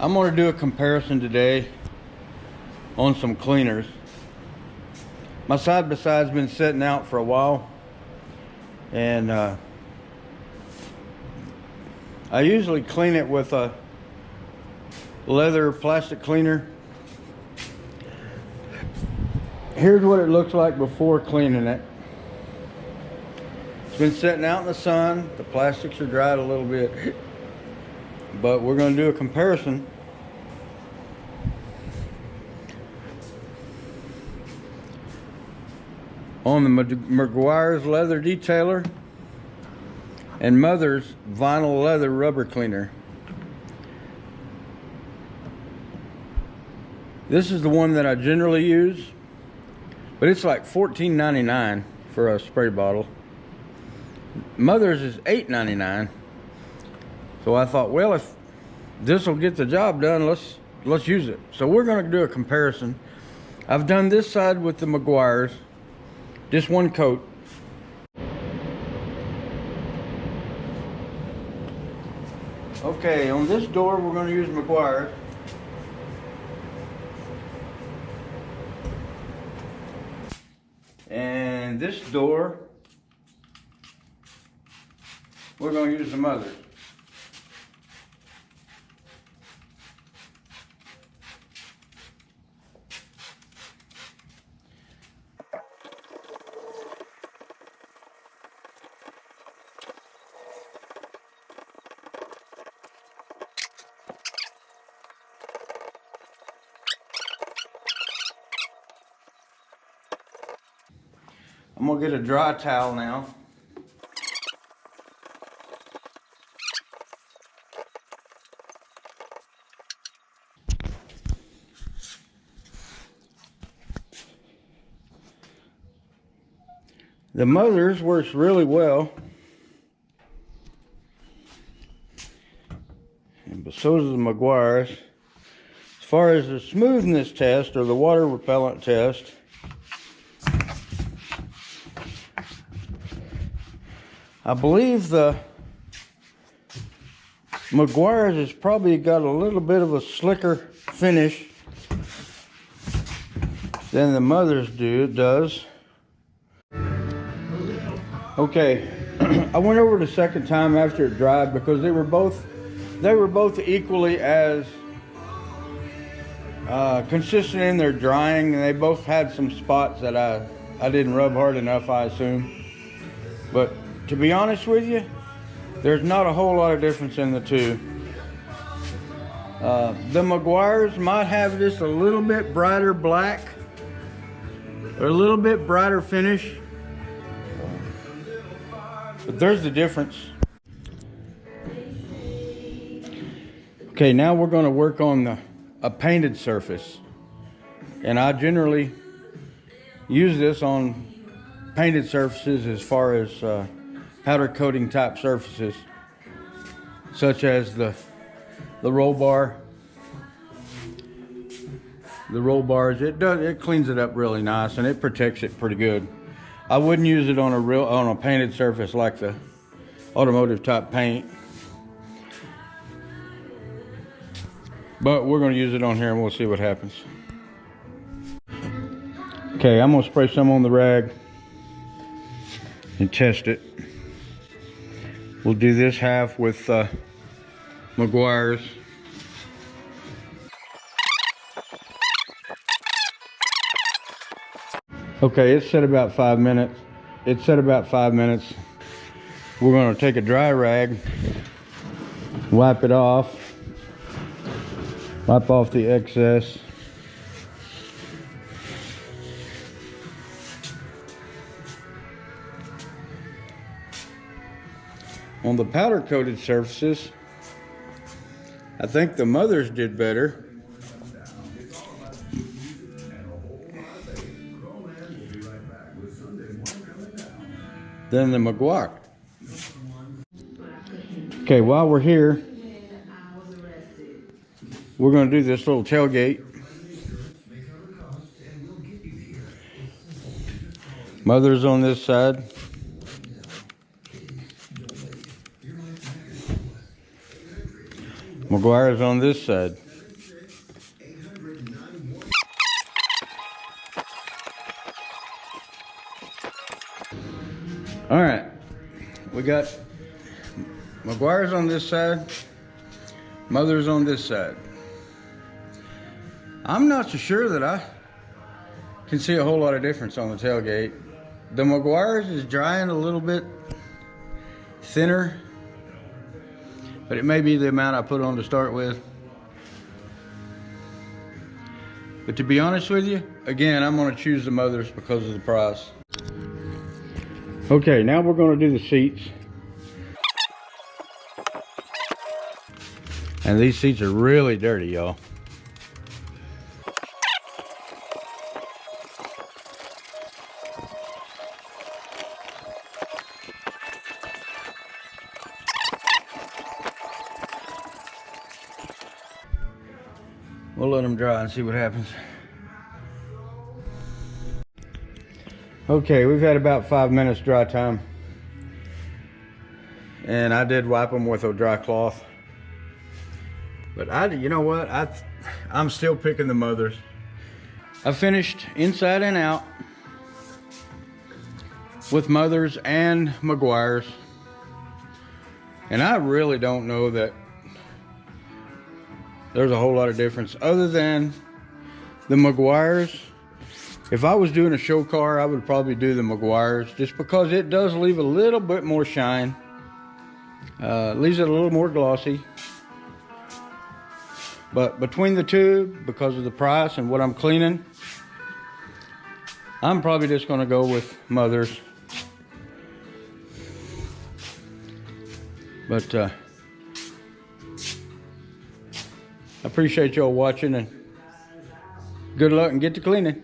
I'm going to do a comparison today on some cleaners. My side-by-side's been sitting out for a while, and I usually clean it with a leather plastic cleaner. Here's what it looks like before cleaning it. It's been sitting out in the sun. The plastics are dried a little bit, but we're going to do a comparison. On the Meguiars leather detailer and Mother's vinyl leather rubber cleaner. This is the one that I generally use, but it's like $14.99 for a spray bottle. Mother's is $8.99. So I thought, well, if this will get the job done, let's use it. So we're going to do a comparison. I've done this side with the Meguiars, just one coat. Okay, on this door we're going to use Meguiars. And this door we're going to use the Mother's. I'm gonna get a dry towel now. The Mother's works really well, but so does the Meguiars. As far as the smoothness test or the water repellent test, I believe the Meguiars has probably got a little bit of a slicker finish than the Mother's does. Okay, I went over the second time after it dried because they were both equally as consistent in their drying, and they both had some spots that I didn't rub hard enough, I assume. But to be honest with you, there's not a whole lot of difference in the two. The Meguiars might have just a little bit brighter black, or a little bit brighter finish, but there's the difference. Okay, now we're going to work on a painted surface, and I generally use this on painted surfaces as far as powder coating type surfaces, such as the roll bar. The roll bars, it cleans it up really nice and it protects it pretty good. I wouldn't use it on a painted surface like the automotive type paint, but we're going to use it on here and we'll see what happens. Okay, I'm going to spray some on the rag and test it. We'll do this half with Meguiars. Okay, it's set about 5 minutes. It's set about 5 minutes. We're going to take a dry rag, wipe it off, wipe off the excess. On the powder coated surfaces, I think the Mother's did better. Than the Meguiar. Okay, while we're here, we're going to do this little tailgate. Mother's on this side. Meguiars on this side. All right, we got Meguiars on this side, Mother's on this side. I'm not so sure that I can see a whole lot of difference on the tailgate. The Meguiars is drying a little bit thinner, but it may be the amount I put on to start with. But to be honest with you, again, I'm gonna choose the Mother's because of the price. Okay, now we're gonna do the seats. And these seats are really dirty, y'all. We'll let them dry and see what happens. Okay, we've had about 5 minutes dry time. And I did wipe them with a dry cloth. But you know what? I'm still picking the Mother's. I finished inside and out with Mother's and Meguiars. And I really don't know that there's a whole lot of difference other than the Meguiars. If I was doing a show car, I would probably do the Meguiars just because it does leave a little bit more shine. Leaves it a little more glossy. But between the two, because of the price and what I'm cleaning, I'm probably just gonna go with Mother's. But I appreciate y'all watching, and good luck and get to cleaning.